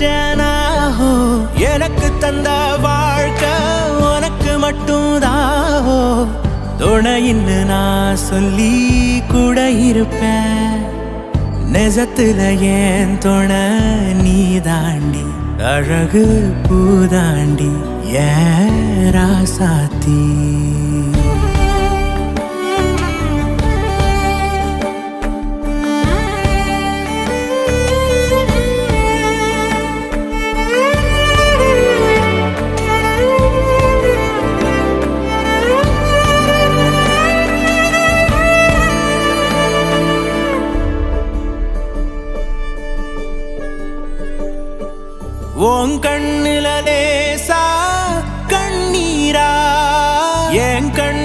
நினைச்சேனா எனக்கு தந்த வாழ்க்கை உனக்கு மட்டும்தான் துணையின்னு நான் சொல்லி கூட இருப்பேன் நெசத்துல ஏன் துணை நீ தாண்டி அழகு பூதாண்டி ஏன் ராசாத்தி உன் கண்ணுல லேசா கண்ணீரா என் கண்